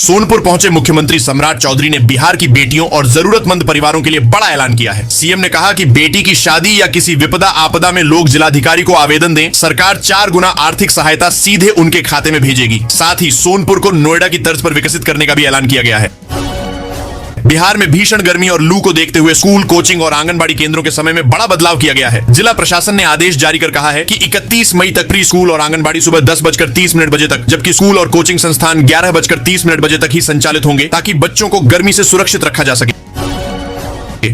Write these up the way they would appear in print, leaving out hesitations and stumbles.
सोनपुर पहुंचे मुख्यमंत्री सम्राट चौधरी ने बिहार की बेटियों और जरूरतमंद परिवारों के लिए बड़ा ऐलान किया है। सीएम ने कहा कि बेटी की शादी या किसी विपदा आपदा में लोग जिलाधिकारी को आवेदन दें, सरकार 4 गुना आर्थिक सहायता सीधे उनके खाते में भेजेगी। साथ ही सोनपुर को नोएडा की तर्ज पर विकसित करने का भी ऐलान किया गया है। बिहार में भीषण गर्मी और लू को देखते हुए स्कूल, कोचिंग और आंगनबाड़ी केंद्रों के समय में बड़ा बदलाव किया गया है। जिला प्रशासन ने आदेश जारी कर कहा है कि 31 मई तक प्री स्कूल और आंगनबाड़ी सुबह 10:30 बजे तक, जबकि स्कूल और कोचिंग संस्थान 11:30 बजे तक ही संचालित होंगे, ताकि बच्चों को गर्मी से सुरक्षित रखा जा सके।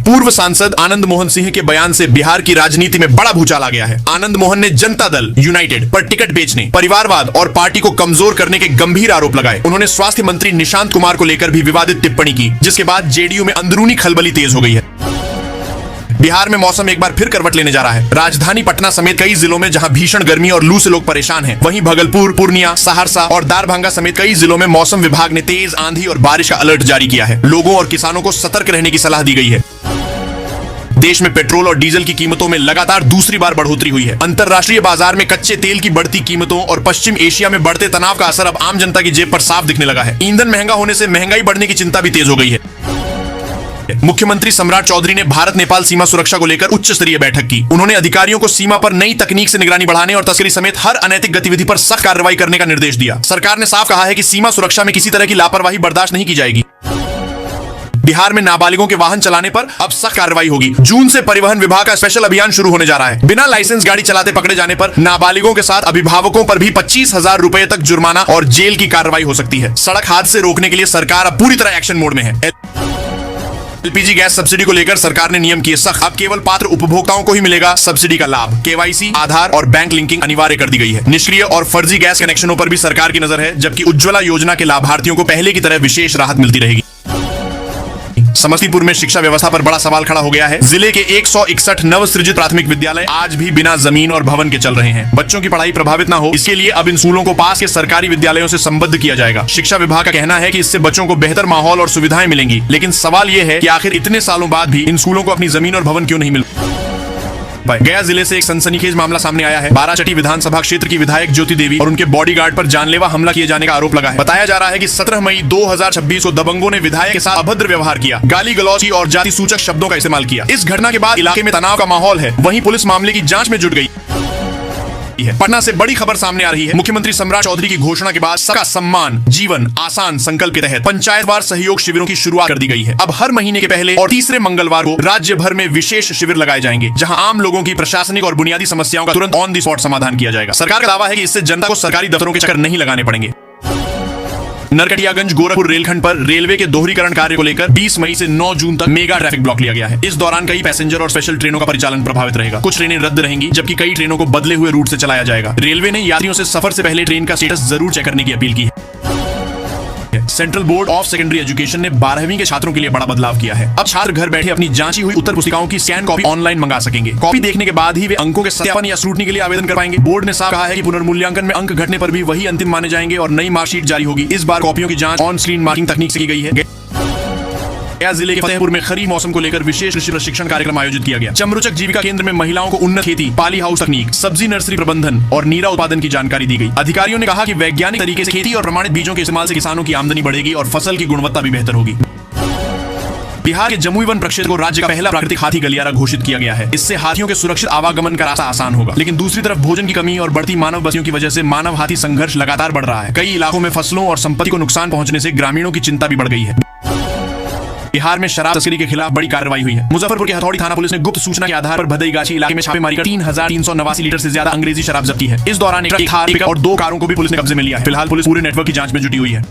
पूर्व सांसद आनंद मोहन सिंह के बयान से बिहार की राजनीति में बड़ा भूचाल आ गया है। आनंद मोहन ने जनता दल यूनाइटेड पर टिकट बेचने, परिवारवाद और पार्टी को कमजोर करने के गंभीर आरोप लगाए। उन्होंने स्वास्थ्य मंत्री निशांत कुमार को लेकर भी विवादित टिप्पणी की, जिसके बाद जेडीयू में अंदरूनी खलबली तेज हो गई है। बिहार में मौसम एक बार फिर करवट लेने जा रहा है। राजधानी पटना समेत कई जिलों में जहां भीषण गर्मी और लू से लोग परेशान हैं, वहीं भागलपुर, पूर्णिया, सहरसा और दारभंगा समेत कई जिलों में मौसम विभाग ने तेज आंधी और बारिश का अलर्ट जारी किया है। लोगों और किसानों को सतर्क रहने की सलाह दी गई है। देश में पेट्रोल और डीजल की कीमतों में लगातार दूसरी बार बढ़ोतरी हुई है। अंतर्राष्ट्रीय बाजार में कच्चे तेल की बढ़ती कीमतों और पश्चिम एशिया में बढ़ते तनाव का असर अब आम जनता की जेब पर साफ दिखने लगा है। ईंधन महंगा होने से महंगाई बढ़ने की चिंता भी तेज हो गई है। मुख्यमंत्री सम्राट चौधरी ने भारत नेपाल सीमा सुरक्षा को लेकर उच्च स्तरीय बैठक की। उन्होंने अधिकारियों को सीमा पर नई तकनीक से निगरानी बढ़ाने और तस्करी समेत हर अनैतिक गतिविधि पर सख्त कार्रवाई करने का निर्देश दिया। सरकार ने साफ कहा है कि सीमा सुरक्षा में किसी तरह की लापरवाही बर्दाश्त नहीं की जाएगी। बिहार में नाबालिगों के वाहन चलाने पर अब सख्त कार्रवाई होगी। जून से परिवहन विभाग का स्पेशल अभियान शुरू होने जा रहा है। बिना लाइसेंस गाड़ी चलाते पकड़े जाने पर नाबालिगों के साथ अभिभावकों पर भी 25,000 रुपए तक जुर्माना और जेल की कार्रवाई हो सकती है। सड़क हादसे रोकने के लिए सरकार अब पूरी तरह एक्शन मोड में है। एलपीजी गैस सब्सिडी को लेकर सरकार ने नियम किए सख्त। अब केवल पात्र उपभोक्ताओं को ही मिलेगा सब्सिडी का लाभ। केवाईसी, आधार और बैंक लिंकिंग अनिवार्य कर दी गई है। निष्क्रिय और फर्जी गैस कनेक्शनों पर भी सरकार की नजर है, जबकि उज्ज्वला योजना के लाभार्थियों को पहले की तरह विशेष राहत मिलती रहेगी। समस्तीपुर में शिक्षा व्यवस्था पर बड़ा सवाल खड़ा हो गया है। जिले के 161 नवसृजित प्राथमिक विद्यालय आज भी बिना जमीन और भवन के चल रहे हैं। बच्चों की पढ़ाई प्रभावित ना हो, इसके लिए अब इन स्कूलों को पास के सरकारी विद्यालयों से संबद्ध किया जाएगा। शिक्षा विभाग का कहना है कि इससे बच्चों को बेहतर माहौल और सुविधाएं मिलेंगी, लेकिन सवाल यह है कि आखिर इतने सालों बाद भी इन स्कूलों को अपनी जमीन और भवन क्यों नहीं मिल। गया जिले से एक सनसनीखेज मामला सामने आया है। बाराचट्टी विधानसभा क्षेत्र की विधायक ज्योति देवी और उनके बॉडीगार्ड पर जानलेवा हमला किए जाने का आरोप लगा है। बताया जा रहा है कि 17 मई 2026 को दबंगों ने विधायक के साथ अभद्र व्यवहार किया, गाली गलौज की और जाति सूचक शब्दों का इस्तेमाल किया। इस घटना के बाद इलाके में तनाव का माहौल है। वहीं पुलिस मामले की जांच में जुट गई है। पटना से बड़ी खबर सामने आ रही है। मुख्यमंत्री सम्राट चौधरी की घोषणा के बाद सबका सम्मान जीवन आसान संकल्प के तहत पंचायतवार सहयोग शिविरों की शुरुआत कर दी गई है। अब हर महीने के पहले और तीसरे मंगलवार को राज्य भर में विशेष शिविर लगाए जाएंगे, जहां आम लोगों की प्रशासनिक और बुनियादी समस्याओं का तुरंत ऑन द स्पॉट समाधान किया जाएगा। सरकार का दावा है कि इससे जनता को सरकारी दफ्तरों के चक्कर नहीं लगाने पड़ेंगे। नरकटियागंज गोरखपुर रेलखंड पर रेलवे के दोहरीकरण कार्य को लेकर 20 मई से 9 जून तक मेगा ट्रैफिक ब्लॉक लिया गया है। इस दौरान कई पैसेंजर और स्पेशल ट्रेनों का परिचालन प्रभावित रहेगा। कुछ ट्रेनें रद्द रहेंगी, जबकि कई ट्रेनों को बदले हुए रूट से चलाया जाएगा। रेलवे ने यात्रियों से सफर से पहले ट्रेन का स्टेटस जरूर चेक करने की अपील की है। Central board of secondary education ने 12वीं के छात्रों के लिए बड़ा बदलाव किया है। अब छात्र घर बैठे अपनी जांची हुई उत्तर पुस्तिकाओं की स्कैन कॉपी ऑनलाइन मंगा सकेंगे। कॉपी देखने के बाद ही वे अंकों के सत्यापन या स्क्रूटनी के लिए आवेदन कर पाएंगे। बोर्ड ने साफ कहा है कि पुनर्मूल्यांकन में अंक घटने पर भी वही अंतिम माने जाएंगे और नई मार्कशीट जारी होगी। इस बार कॉपियों की जांच ऑन स्क्रीन मार्किंग तकनीक से की गई है। गया जिले के फतेहपुर में खरीफ मौसम को लेकर विशेष कृषि प्रशिक्षण कार्यक्रम आयोजित किया गया। चमरुचक जीविका केंद्र में महिलाओं को उन्नत खेती, पाली हाउस तकनीक, सब्जी नर्सरी प्रबंधन और नीरा उत्पादन की जानकारी दी गई। अधिकारियों ने कहा कि वैज्ञानिक तरीके से खेती और प्रमाणित बीजों के इस्तेमाल से किसानों की आमदनी बढ़ेगी और फसल की गुणवत्ता भी बेहतर होगी। बिहार के जमुई वन प्रक्षेत्र को राज्य का पहला प्राकृतिक हाथी गलियारा घोषित किया गया है। इससे हाथियों के सुरक्षित आवागमन का रास्ता आसान होगा। लेकिन दूसरी तरफ भोजन की कमी और बढ़ती मानव बस्तियों की वजह से मानव हाथी संघर्ष लगातार बढ़ रहा है। कई इलाकों में फसलों और संपत्ति को नुकसान पहुंचने से ग्रामीणों की चिंता भी बढ़ गई है। बिहार में शराब तस्करी के खिलाफ बड़ी कार्रवाई हुई है। मुजफ्फरपुर के हथौड़ी थाना पुलिस ने गुप्त सूचना के आधार पर भदईगाछी इलाके में छापेमारी कर 3,389 लीटर से ज्यादा अंग्रेजी शराब जब्त की है। इस दौरान एक कार, पिकअप और 2 कारों को भी पुलिस ने कब्जे में लिया है। फिलहाल पुलिस पूरे नेटवर्क की जांच में जुटी हुई है।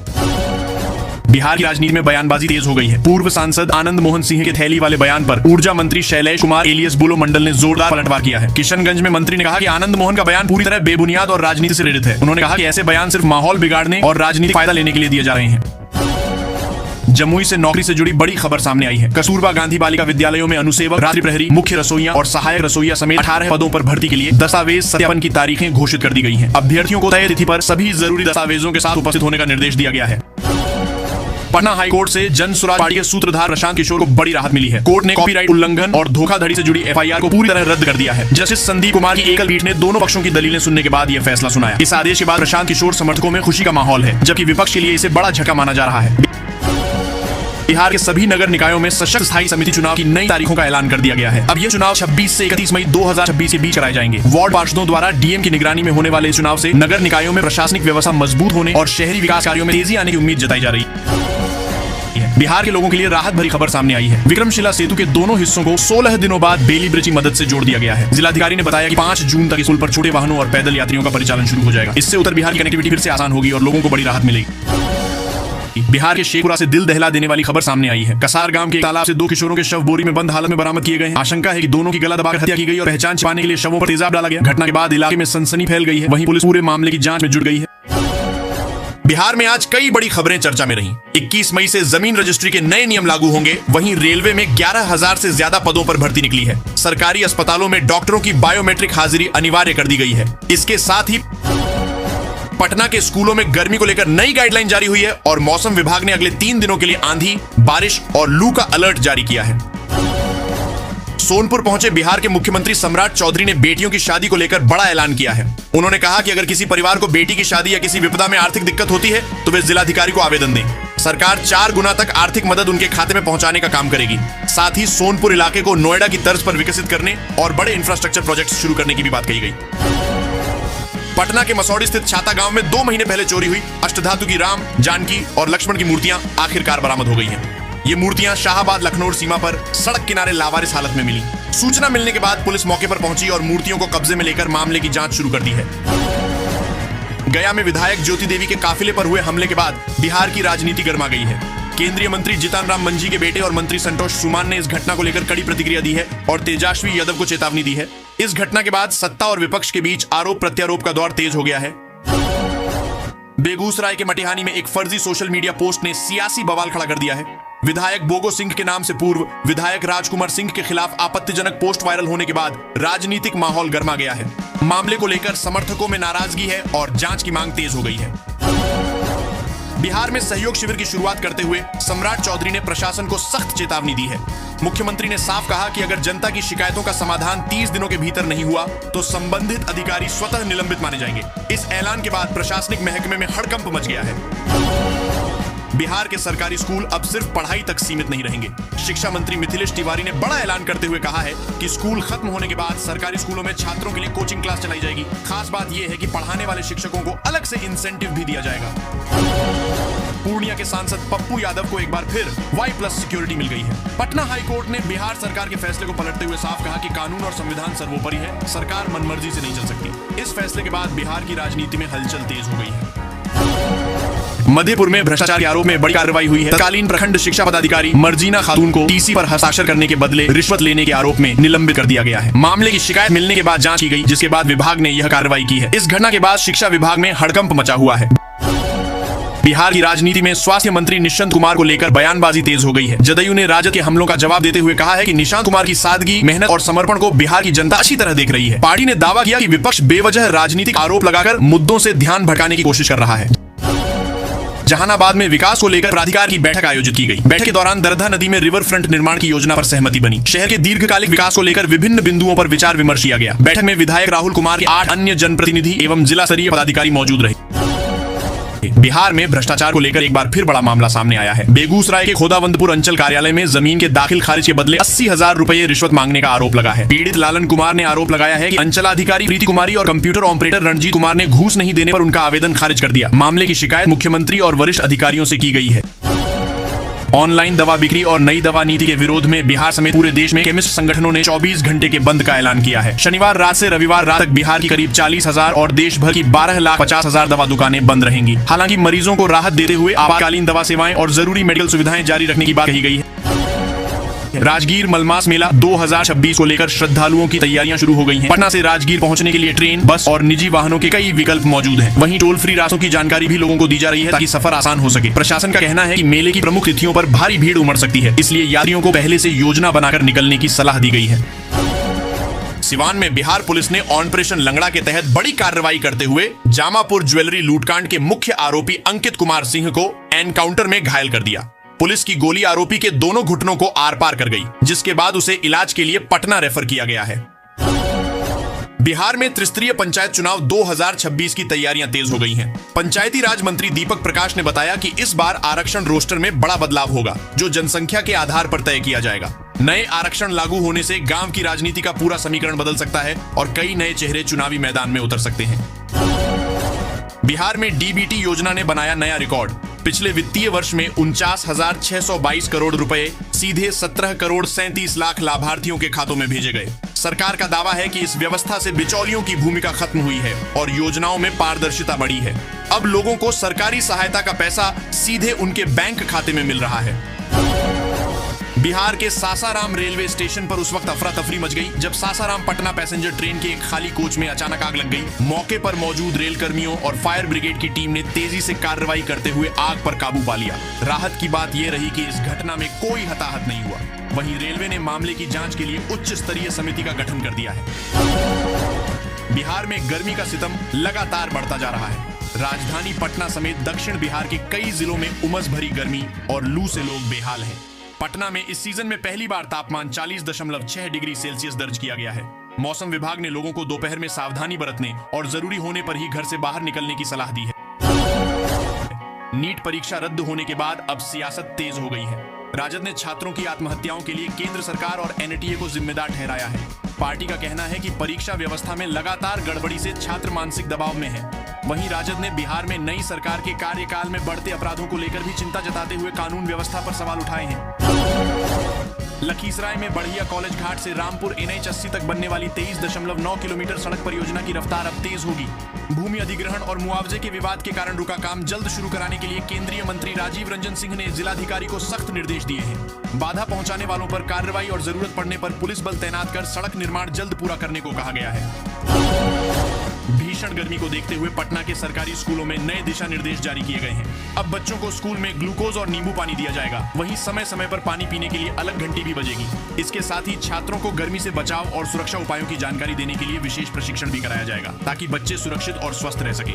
बिहार की राजनीति में बयानबाजी तेज हो गई है। पूर्व सांसद आनंद मोहन सिंह के थैली वाले बयान पर ऊर्जा मंत्री शैलेश कुमार एलियस बुलो मंडल ने जोरदार पलटवार किया है। किशनगंज में मंत्री ने कहा कि आनंद मोहन का बयान पूरी तरह बेबुनियाद और राजनीति से प्रेरित है। उन्होंने कहा कि ऐसे बयान सिर्फ माहौल बिगाड़ने और राजनीतिक फायदा लेने के लिए दिए जा रहे हैं। जमुई से नौकरी से जुड़ी बड़ी खबर सामने आई है। कस्तूरबा गांधी बालिका विद्यालयों में अनुसेवक, रात्रि प्रहरी, मुख्य रसोइया और सहायक रसोइया समेत 18 पदों पर भर्ती के लिए दस्तावेज सत्यापन की तारीखें घोषित कर दी गई हैं। अभ्यर्थियों को तय तिथि पर सभी जरूरी दस्तावेजों के साथ उपस्थित होने का निर्देश दिया गया है। पटना हाई कोर्ट से जन स्वराज पार्टी के सूत्रधार प्रशांत किशोर को बड़ी राहत मिली है। कोर्ट ने कॉपीराइट उल्लंघन और धोखाधड़ी से जुड़ी एफआईआर को पूरी तरह रद्द कर दिया है। जस्टिस संदीप कुमार की एकल पीठ ने दोनों पक्षों की दलीलें सुनने के बाद यह फैसला सुनाया। इस आदेश के बाद प्रशांत किशोर समर्थकों में खुशी का माहौल है, जबकि विपक्ष के लिए इसे बड़ा झटका माना जा रहा है। बिहार के सभी नगर निकायों में सशक्त स्थायी समिति चुनाव की नई तारीखों का ऐलान कर दिया गया है। अब ये चुनाव 26 से 31 मई 2026 के बीच कराए जाएंगे। वार्ड पार्षदों द्वारा डीएम की निगरानी में होने वाले इस चुनाव से नगर निकायों में प्रशासनिक व्यवस्था मजबूत होने और शहरी विकास कार्यों में तेजी आने की उम्मीद जताई जा रही है। बिहार के लोगों के लिए राहत भरी खबर सामने आई है। विक्रमशिला सेतु के दोनों हिस्सों को 16 दिनों बाद बेली ब्रिज की मदद से जोड़ दिया गया है। जिलाधिकारी ने बताया कि 5 जून तक इस पुल पर छोटे वाहनों और पैदल यात्रियों का परिचालन शुरू हो जाएगा। इससे उत्तर बिहार की कनेक्टिविटी फिर से आसान होगी और लोगों को बड़ी राहत मिलेगी। बिहार के शेखपुरा से दिल दहला देने वाली खबर सामने आई है। कसार गांव के एक तालाब से 2 किशोरों के शव बोरी में बंद हालत में बरामद किए गए हैं। आशंका है कि दोनों की गला दबाकर हत्या की गई और पहचान छिपाने के लिए शवों पर तेजाब डाला गया। घटना के बाद इलाके में सनसनी फैल गई है। वहीं पुलिस पूरे मामले की जांच में जुट गई है। बिहार में आज कई बड़ी खबरें चर्चा में रहीं। 21 मई से जमीन रजिस्ट्री के नए नियम लागू होंगे। वहीं रेलवे में 11,000 से ज्यादा पदों पर भर्ती निकली है। सरकारी अस्पतालों में डॉक्टरों की बायोमेट्रिक हाजिरी अनिवार्य कर दी गई है। इसके साथ ही पटना के स्कूलों में गर्मी को लेकर नई गाइडलाइन जारी हुई है और मौसम विभाग ने अगले 3 दिनों के लिए आंधी, बारिश और लू का अलर्ट जारी किया है। सोनपुर पहुंचे बिहार के मुख्यमंत्री सम्राट चौधरी ने बेटियों की शादी को लेकर बड़ा ऐलान किया है। उन्होंने कहा कि अगर किसी परिवार को बेटी की शादी या किसी विपदा में आर्थिक दिक्कत होती है तो वे जिलाधिकारी को आवेदन दें। सरकार 4 गुना तक आर्थिक मदद उनके खाते में पहुंचाने का काम करेगी। साथ ही सोनपुर इलाके को नोएडा की तर्ज पर विकसित करने और बड़े इंफ्रास्ट्रक्चर प्रोजेक्ट शुरू करने की भी बात कही गई। पटना के मसौड़ी स्थित छाता गांव में 2 महीने पहले चोरी हुई अष्टधातु की राम, जानकी और लक्ष्मण की मूर्तियां आखिरकार बरामद हो गई हैं। ये मूर्तियां शाहबाद लखनऊ सीमा पर सड़क किनारे लावारिस हालत में मिली। सूचना मिलने के बाद पुलिस मौके पर पहुंची और मूर्तियों को कब्जे में लेकर मामले की जांच शुरू कर दी है। गया में विधायक ज्योति देवी के काफिले पर हुए हमले के बाद बिहार की राजनीति गर्मा गई है। केंद्रीय मंत्री जीतन राम मांझी के बेटे और मंत्री संतोष सुमान ने इस घटना को लेकर कड़ी प्रतिक्रिया दी है और तेजस्वी यादव को चेतावनी दी है। इस घटना के बाद सत्ता और विपक्ष के बीच आरोप प्रत्यारोप का दौर तेज हो गया है। बेगूसराय के मटिहानी में एक फर्जी सोशल मीडिया पोस्ट ने सियासी बवाल खड़ा कर दिया है। विधायक बोगो सिंह के नाम से पूर्व विधायक राजकुमार सिंह के खिलाफ आपत्तिजनक पोस्ट वायरल होने के बाद राजनीतिक माहौल गर्मा गया है। मामले को लेकर समर्थकों में नाराजगी है और जांच की मांग तेज हो गई है। बिहार में सहयोग शिविर की शुरुआत करते हुए सम्राट चौधरी ने प्रशासन को सख्त चेतावनी दी है। मुख्यमंत्री ने साफ कहा कि अगर जनता की शिकायतों का समाधान 30 दिनों के भीतर नहीं हुआ तो संबंधित अधिकारी स्वतः निलंबित माने जाएंगे। इस ऐलान के बाद प्रशासनिक महकमे में हड़कंप मच गया है। बिहार के सरकारी स्कूल अब सिर्फ पढ़ाई तक सीमित नहीं रहेंगे। शिक्षा मंत्री मिथिलेश तिवारी ने बड़ा ऐलान करते हुए कहा है कि स्कूल खत्म होने के बाद सरकारी स्कूलों में छात्रों के लिए कोचिंग क्लास चलाई जाएगी। खास बात यह है कि पढ़ाने वाले शिक्षकों को अलग से इंसेंटिव भी दिया जाएगा। पूर्णिया के सांसद पप्पू यादव को एक बार फिर Y+ सिक्योरिटी मिल गई है। पटना हाई कोर्ट ने बिहार सरकार के फैसले को पलटते हुए साफ कहा कि कानून और संविधान सर्वोपरि है, सरकार मनमर्जी से नहीं चल सकती। इस फैसले के बाद बिहार की राजनीति में हलचल तेज हो गई है। मधेपुर में भ्रष्टाचार के आरोप में बड़ी कार्रवाई हुई है। तत्कालीन प्रखंड शिक्षा पदाधिकारी मर्जीना खातून को टीसी पर हस्ताक्षर करने के बदले रिश्वत लेने के आरोप में निलंबित कर दिया गया है। मामले की शिकायत मिलने के बाद जांच की गई, जिसके बाद विभाग ने यह कार्रवाई की है। इस घटना के बाद शिक्षा विभाग में हड़कंप मचा हुआ है। बिहार की राजनीति में स्वास्थ्य मंत्री निशंत कुमार को लेकर बयानबाजी तेज हो गई है। जदयू ने राजद के हमलों का जवाब देते हुए कहा है कि निशंत कुमार की सादगी, मेहनत और समर्पण को बिहार की जनता अच्छी तरह देख रही है। पार्टी ने दावा किया कि विपक्ष बेवजह राजनीतिक आरोप लगाकर मुद्दों से ध्यान भटकाने की कोशिश कर रहा है। जहानाबाद में विकास को लेकर प्राधिकार की बैठक आयोजित की गई। बैठक के दौरान दरधा नदी में रिवर फ्रंट निर्माण की योजना पर सहमति बनी। शहर के दीर्घकालिक विकास को लेकर विभिन्न बिंदुओं पर विचार विमर्श किया गया। बैठक में विधायक राहुल कुमार के 8 अन्य जनप्रतिनिधि एवं जिला स्तरीय पदाधिकारी मौजूद रहे। बिहार में भ्रष्टाचार को लेकर एक बार फिर बड़ा मामला सामने आया है। बेगूसराय के खोदावंदपुर अंचल कार्यालय में जमीन के दाखिल खारिज के बदले 80,000 रुपए रिश्वत मांगने का आरोप लगा है। पीड़ित लालन कुमार ने आरोप लगाया है कि अंचलाधिकारी प्रीति कुमारी और कंप्यूटर ऑपरेटर रणजीत कुमार ने घूस नहीं देने पर उनका आवेदन खारिज कर दिया। मामले की शिकायत मुख्यमंत्री और वरिष्ठ अधिकारियों से की गई है। ऑनलाइन दवा बिक्री और नई दवा नीति के विरोध में बिहार समेत पूरे देश में केमिस्ट संगठनों ने 24 घंटे के बंद का ऐलान किया है। शनिवार रात से रविवार रात तक बिहार की करीब 40,000 और देश भर की 12,50,000 दवा दुकानें बंद रहेंगी। हालांकि मरीजों को राहत देते हुए आपातकालीन दवा सेवाएं और जरूरी मेडिकल सुविधाएं जारी रखने की बात कही गई है। राजगीर मलमास मेला 2026 को लेकर श्रद्धालुओं की तैयारियां शुरू हो गई हैं। पटना से राजगीर पहुंचने के लिए ट्रेन, बस और निजी वाहनों के कई विकल्प मौजूद हैं। वहीं टोल फ्री रास्तों की जानकारी भी लोगों को दी जा रही है ताकि सफर आसान हो सके। प्रशासन का कहना है कि मेले की प्रमुख तिथियों पर भारी भीड़ उमड़ सकती है, इसलिए यात्रियों को पहले से योजना बनाकर निकलने की सलाह दी गई है। सिवान में बिहार पुलिस ने ऑपरेशन लंगड़ा के तहत बड़ी कार्रवाई करते हुए जामापुर ज्वेलरी लूटकांड के मुख्य आरोपी अंकित कुमार सिंह को एनकाउंटर में घायल कर दिया। पुलिस की गोली आरोपी के दोनों घुटनों को आर पार कर गई, जिसके बाद उसे इलाज के लिए पटना रेफर किया गया है। बिहार में त्रिस्तरीय पंचायत चुनाव 2026 की तैयारियां तेज हो गई हैं। पंचायती राज मंत्री दीपक प्रकाश ने बताया कि इस बार आरक्षण रोस्टर में बड़ा बदलाव होगा, जो जनसंख्या के आधार पर तय किया जाएगा। नए आरक्षण लागू होने से गांव की राजनीति का पूरा समीकरण बदल सकता है और कई नए चेहरे चुनावी मैदान में उतर सकते हैं। बिहार में डीबीटी योजना ने बनाया नया रिकॉर्ड। पिछले वित्तीय वर्ष में 49,622 करोड़ रुपए सीधे 17 करोड़ 37 लाख लाभार्थियों के खातों में भेजे गए। सरकार का दावा है कि इस व्यवस्था से बिचौलियों की भूमिका खत्म हुई है और योजनाओं में पारदर्शिता बढ़ी है। अब लोगों को सरकारी सहायता का पैसा सीधे उनके बैंक खाते में मिल रहा है। बिहार के सासाराम रेलवे स्टेशन पर उस वक्त अफरा तफरी मच गई जब सासाराम पटना पैसेंजर ट्रेन के एक खाली कोच में अचानक आग लग गई। मौके पर मौजूद रेल कर्मियों और फायर ब्रिगेड की टीम ने तेजी से कार्रवाई करते हुए आग पर काबू पा लिया। राहत की बात यह रही कि इस घटना में कोई हताहत नहीं हुआ। वहीं रेलवे ने मामले की जांच के लिए उच्च स्तरीय समिति का गठन कर दिया है। बिहार में गर्मी का सितम लगातार बढ़ता जा रहा है। राजधानी पटना समेत दक्षिण बिहार के कई जिलों में उमस भरी गर्मी और लू से लोग बेहाल हैं। पटना में इस सीजन में पहली बार तापमान 40.6 डिग्री सेल्सियस दर्ज किया गया है। मौसम विभाग ने लोगों को दोपहर में सावधानी बरतने और जरूरी होने पर ही घर से बाहर निकलने की सलाह दी है। नीट परीक्षा रद्द होने के बाद अब सियासत तेज हो गई है। राजद ने छात्रों की आत्महत्याओं के लिए केंद्र सरकार और एनटीए को जिम्मेदार ठहराया है। पार्टी का कहना है कि परीक्षा व्यवस्था में लगातार गड़बड़ी से छात्र मानसिक दबाव में है। वहीं राजद ने बिहार में नई सरकार के कार्यकाल में बढ़ते अपराधों को लेकर भी चिंता जताते हुए कानून व्यवस्था पर सवाल उठाए हैं। लखीसराय में बढ़िया कॉलेज घाट से रामपुर NH 80 तक बनने वाली 23.9 किलोमीटर सड़क परियोजना की रफ्तार अब तेज होगी। भूमि अधिग्रहण और मुआवजे के विवाद के कारण रुका काम जल्द शुरू कराने के लिए केंद्रीय मंत्री राजीव रंजन सिंह ने जिलाधिकारी को सख्त निर्देश दिए हैं। बाधा पहुंचाने वालों पर कार्रवाई और जरूरत पड़ने पर पुलिस बल तैनात कर सड़क निर्माण जल्द पूरा करने को कहा गया है। भीषण गर्मी को देखते हुए पटना के सरकारी स्कूलों में नए दिशा निर्देश जारी किए गए हैं। अब बच्चों को स्कूल में ग्लूकोज और नींबू पानी दिया जाएगा। वहीं समय समय पर पानी पीने के लिए अलग घंटी भी बजेगी। इसके साथ ही छात्रों को गर्मी से बचाव और सुरक्षा उपायों की जानकारी देने के लिए विशेष प्रशिक्षण भी कराया जाएगा, ताकि बच्चे सुरक्षित और स्वस्थ रह सके।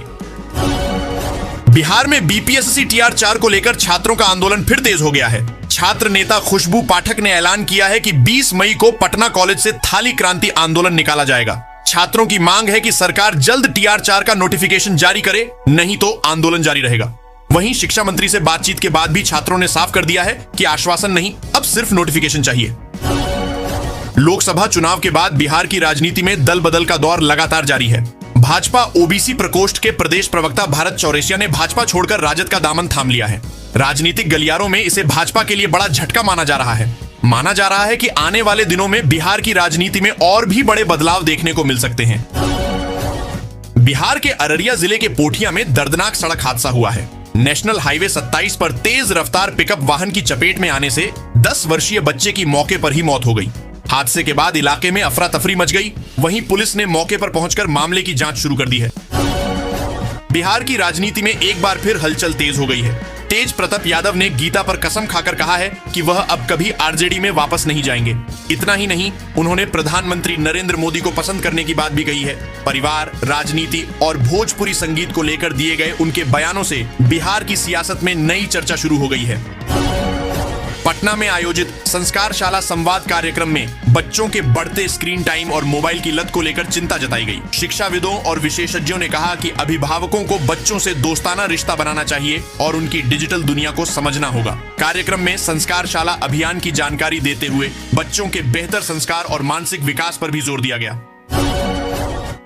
बिहार में बीपीएससी TR4 को लेकर छात्रों का आंदोलन फिर तेज हो गया है। छात्र नेता खुशबू पाठक ने ऐलान किया है कि 20 मई को पटना कॉलेज से थाली क्रांति आंदोलन निकाला जाएगा। छात्रों की मांग है कि सरकार जल्द TR4 का नोटिफिकेशन जारी करे, नहीं तो आंदोलन जारी रहेगा। वहीं शिक्षा मंत्री से बातचीत के बाद भी छात्रों ने साफ कर दिया है कि आश्वासन नहीं, अब सिर्फ नोटिफिकेशन चाहिए। लोकसभा चुनाव के बाद बिहार की राजनीति में दल बदल का दौर लगातार जारी है। भाजपा ओबीसी प्रकोष्ठ के प्रदेश प्रवक्ता भारत चौरसिया ने भाजपा छोड़कर राजद का दामन थाम लिया है। राजनीतिक गलियारों में इसे भाजपा के लिए बड़ा झटका माना जा रहा है। माना जा रहा है कि आने वाले दिनों में बिहार की राजनीति में और भी बड़े बदलाव देखने को मिल सकते हैं। बिहार के अररिया जिले के पोठिया में दर्दनाक सड़क हादसा हुआ है। नेशनल हाईवे 27 पर तेज रफ्तार पिकअप वाहन की चपेट में आने से 10 वर्षीय बच्चे की मौके पर ही मौत हो गई। हादसे के बाद इलाके में अफरा तफरी मच गई। वहीं पुलिस ने मौके पर पहुंचकर मामले की जांच शुरू कर दी है। बिहार की राजनीति में एक बार फिर हलचल तेज हो गई है। तेज प्रताप यादव ने गीता पर कसम खाकर कहा है कि वह अब कभी आरजेडी में वापस नहीं जाएंगे। इतना ही नहीं, उन्होंने प्रधानमंत्री नरेंद्र मोदी को पसंद करने की बात भी कही है। परिवार, राजनीति और भोजपुरी संगीत को लेकर दिए गए उनके बयानों से बिहार की सियासत में नई चर्चा शुरू हो गई है। पटना में आयोजित संस्कारशाला संवाद कार्यक्रम में बच्चों के बढ़ते स्क्रीन टाइम और मोबाइल की लत को लेकर चिंता जताई गई। शिक्षाविदों और विशेषज्ञों ने कहा कि अभिभावकों को बच्चों से दोस्ताना रिश्ता बनाना चाहिए और उनकी डिजिटल दुनिया को समझना होगा। कार्यक्रम में संस्कारशाला अभियान की जानकारी देते हुए बच्चों के बेहतर संस्कार और मानसिक विकास पर भी जोर दिया गया।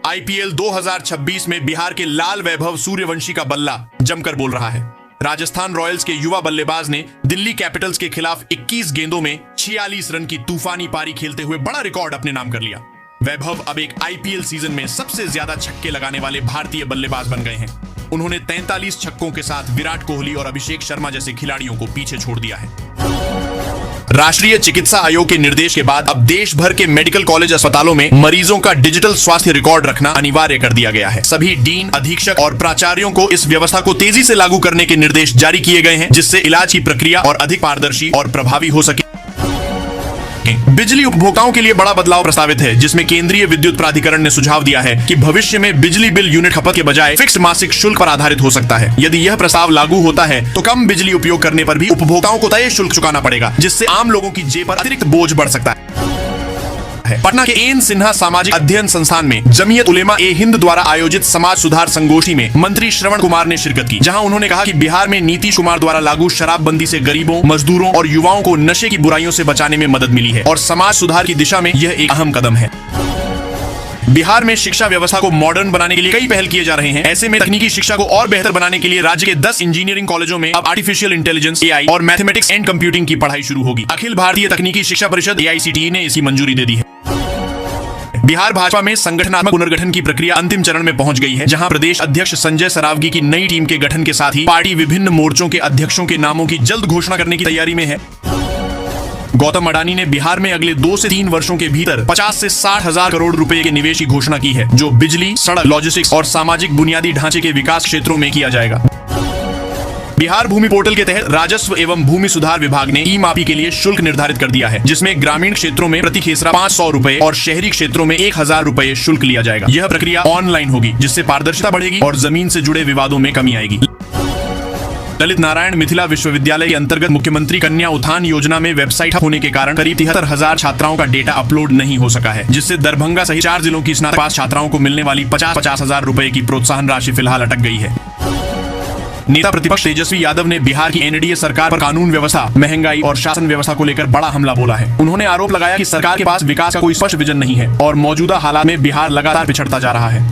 IPL 2026 में बिहार के लाल वैभव सूर्यवंशी का बल्ला जमकर बोल रहा है। राजस्थान रॉयल्स के युवा बल्लेबाज ने दिल्ली कैपिटल्स के खिलाफ 21 गेंदों में 46 रन की तूफानी पारी खेलते हुए बड़ा रिकॉर्ड अपने नाम कर लिया। वैभव अब एक IPL सीजन में सबसे ज्यादा छक्के लगाने वाले भारतीय बल्लेबाज बन गए हैं। उन्होंने 43 छक्कों के साथ विराट कोहली और अभिषेक शर्मा जैसे खिलाड़ियों को पीछे छोड़ दिया है। राष्ट्रीय चिकित्सा आयोग के निर्देश के बाद अब देश भर के मेडिकल कॉलेज अस्पतालों में मरीजों का डिजिटल स्वास्थ्य रिकॉर्ड रखना अनिवार्य कर दिया गया है। सभी डीन, अधीक्षक और प्राचार्यों को इस व्यवस्था को तेजी से लागू करने के निर्देश जारी किए गए हैं, जिससे इलाज की प्रक्रिया और अधिक पारदर्शी और प्रभावी हो सके। सकें। बिजली उपभोक्ताओं के लिए बड़ा बदलाव प्रस्तावित है, जिसमें केंद्रीय विद्युत प्राधिकरण ने सुझाव दिया है कि भविष्य में बिजली बिल यूनिट खपत के बजाय फिक्स्ड मासिक शुल्क पर आधारित हो सकता है। यदि यह प्रस्ताव लागू होता है तो कम बिजली उपयोग करने पर भी उपभोक्ताओं को तय शुल्क चुकाना पड़ेगा, जिससे आम लोगों की जेब पर अतिरिक्त बोझ बढ़ सकता है। पटना के एन सिन्हा सामाजिक अध्ययन संस्थान में जमीयत उलेमा ए हिंद द्वारा आयोजित समाज सुधार संगोष्ठी में मंत्री श्रवण कुमार ने शिरकत की, जहां उन्होंने कहा कि बिहार में नीतीश कुमार द्वारा लागू शराबबंदी से गरीबों, मजदूरों और युवाओं को नशे की बुराइयों से बचाने में मदद मिली है और समाज सुधार की दिशा में यह एक अहम कदम है। बिहार में शिक्षा व्यवस्था को मॉडर्न बनाने के लिए कई पहल किए जा रहे हैं। ऐसे में तकनीकी शिक्षा को और बेहतर बनाने के लिए राज्य के 10 इंजीनियरिंग कॉलेजों में अब आर्टिफिशियल इंटेलिजेंस, एआई और मैथमेटिक्स एंड कंप्यूटिंग की पढ़ाई शुरू होगी। अखिल भारतीय तकनीकी शिक्षा परिषद AICTE ने इसकी मंजूरी दे दी है। बिहार भाजपा में संगठनात्मक पुनर्गठन की प्रक्रिया अंतिम चरण में पहुंच गई है, जहां प्रदेश अध्यक्ष संजय सरावगी की नई टीम के गठन के साथ ही पार्टी विभिन्न मोर्चों के अध्यक्षों के नामों की जल्द घोषणा करने की तैयारी में है। गौतम अडानी ने बिहार में अगले 2 से 3 वर्षों के भीतर 50 से 60 हजार करोड़ रुपए के निवेश की घोषणा की है, जो बिजली, सड़क, लॉजिस्टिक्स और सामाजिक बुनियादी ढांचे के विकास क्षेत्रों में किया जाएगा। बिहार भूमि पोर्टल के तहत राजस्व एवं भूमि सुधार विभाग ने ई-मापी के लिए शुल्क निर्धारित कर दिया है, जिसमें ग्रामीण क्षेत्रों में प्रति खेसरा 500 रुपए और शहरी क्षेत्रों में 1000 रुपए शुल्क लिया जाएगा। यह प्रक्रिया ऑनलाइन होगी, जिससे पारदर्शिता बढ़ेगी और जमीन से जुड़े विवादों में कमी आएगी। ललित नारायण मिथिला विश्वविद्यालय के अंतर्गत मुख्यमंत्री कन्या उत्थान योजना में वेबसाइट होने के कारण करीब 73,000 छात्राओं का डेटा अपलोड नहीं हो सका है, जिससे दरभंगा सहित 4 जिलों की स्नातक पास छात्राओं को मिलने वाली 50-50 हजार रुपए की प्रोत्साहन राशि फिलहाल अटक गई है। नेता प्रतिपक्ष तेजस्वी यादव ने बिहार की NDA सरकार पर कानून व्यवस्था, महंगाई और शासन व्यवस्था को लेकर बड़ा हमला बोला है। उन्होंने आरोप लगाया कि सरकार के पास विकास का कोई स्पष्ट विजन नहीं है और मौजूदा हालात में बिहार लगातार पिछड़ता जा रहा है।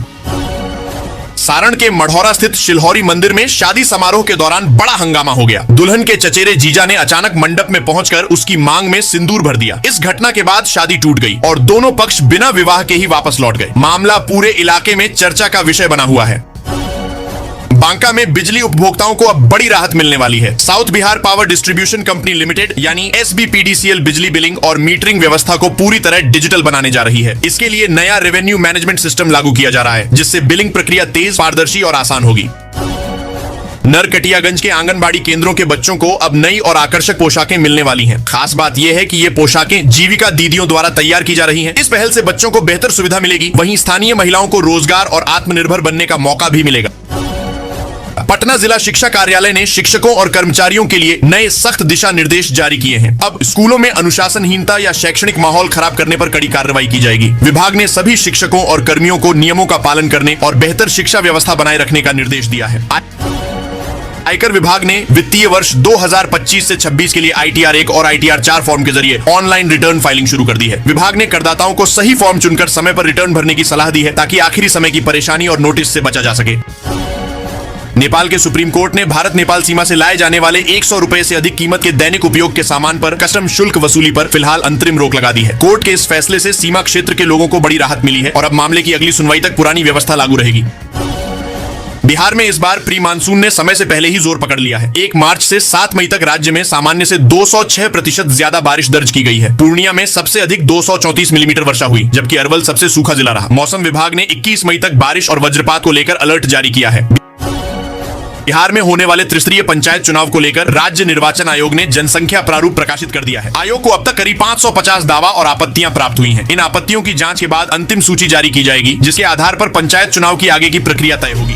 सारण के मढ़ौरा स्थित शिलहौरी मंदिर में शादी समारोह के दौरान बड़ा हंगामा हो गया। दुल्हन के चचेरे जीजा ने अचानक मंडप में पहुंचकर उसकी मांग में सिंदूर भर दिया। इस घटना के बाद शादी टूट गई और दोनों पक्ष बिना विवाह के ही वापस लौट गए। मामला पूरे इलाके में चर्चा का विषय बना हुआ है। बांका में बिजली उपभोक्ताओं को अब बड़ी राहत मिलने वाली है। South Bihar power distribution company limited यानी SBPDCL बिजली बिलिंग और मीटरिंग व्यवस्था को पूरी तरह डिजिटल बनाने जा रही है। इसके लिए नया रेवेन्यू मैनेजमेंट सिस्टम लागू किया जा रहा है, जिससे बिलिंग प्रक्रिया तेज, पारदर्शी और आसान होगी। नरकटियागंज के आंगनबाड़ी केंद्रों के बच्चों को अब नई और आकर्षक पोशाकें मिलने वाली हैं। खास बात यह है कि ये पोशाकें जीविका दीदियों द्वारा तैयार की जा रही हैं। इस पहल से बच्चों को बेहतर सुविधा मिलेगी, वहीं स्थानीय महिलाओं को रोजगार और आत्मनिर्भर बनने का मौका भी मिलेगा। पटना जिला शिक्षा कार्यालय ने शिक्षकों और कर्मचारियों के लिए नए सख्त दिशा निर्देश जारी किए हैं। अब स्कूलों में अनुशासनहीनता या शैक्षणिक माहौल खराब करने पर कड़ी कार्रवाई की जाएगी। विभाग ने सभी शिक्षकों और कर्मियों को नियमों का पालन करने और बेहतर शिक्षा व्यवस्था बनाए रखने का निर्देश दिया है। आयकर विभाग ने वित्तीय वर्ष 2025 से 26 के लिए ITR 1 और ITR 4 फॉर्म के जरिए ऑनलाइन रिटर्न फाइलिंग शुरू कर दी है। विभाग ने करदाताओं को सही फॉर्म चुनकर समय पर रिटर्न भरने की सलाह दी है, ताकि आखिरी समय की परेशानी और नोटिस से बचा जा सके। नेपाल के सुप्रीम कोर्ट ने भारत नेपाल सीमा से लाए जाने वाले 100 रुपए से अधिक कीमत के दैनिक उपयोग के सामान पर कस्टम शुल्क वसूली पर फिलहाल अंतरिम रोक लगा दी है। कोर्ट के इस फैसले से सीमा क्षेत्र के लोगों को बड़ी राहत मिली है और अब मामले की अगली सुनवाई तक पुरानी व्यवस्था लागू रहेगी। बिहार में इस बार प्री मानसून ने समय से पहले ही जोर पकड़ लिया है। 1 मार्च से 7 मई तक राज्य में सामान्य से 206% ज्यादा बारिश दर्ज की गई है। पूर्णिया में सबसे अधिक 234 मिलीमीटर वर्षा हुई, जबकि अरवल सबसे सूखा जिला रहा। मौसम विभाग ने 21 मई तक बारिश और वज्रपात को लेकर अलर्ट जारी किया है। बिहार में होने वाले त्रिस्तरीय पंचायत चुनाव को लेकर राज्य निर्वाचन आयोग ने जनसंख्या प्रारूप प्रकाशित कर दिया है। आयोग को अब तक करीब 550 दावा और आपत्तियां प्राप्त हुई हैं। इन आपत्तियों की जांच के बाद अंतिम सूची जारी की जाएगी, जिसके आधार पर पंचायत चुनाव की आगे की प्रक्रिया तय होगी।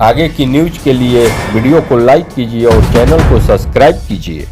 आगे की न्यूज के लिए वीडियो को लाइक कीजिए और चैनल को सब्सक्राइब कीजिए।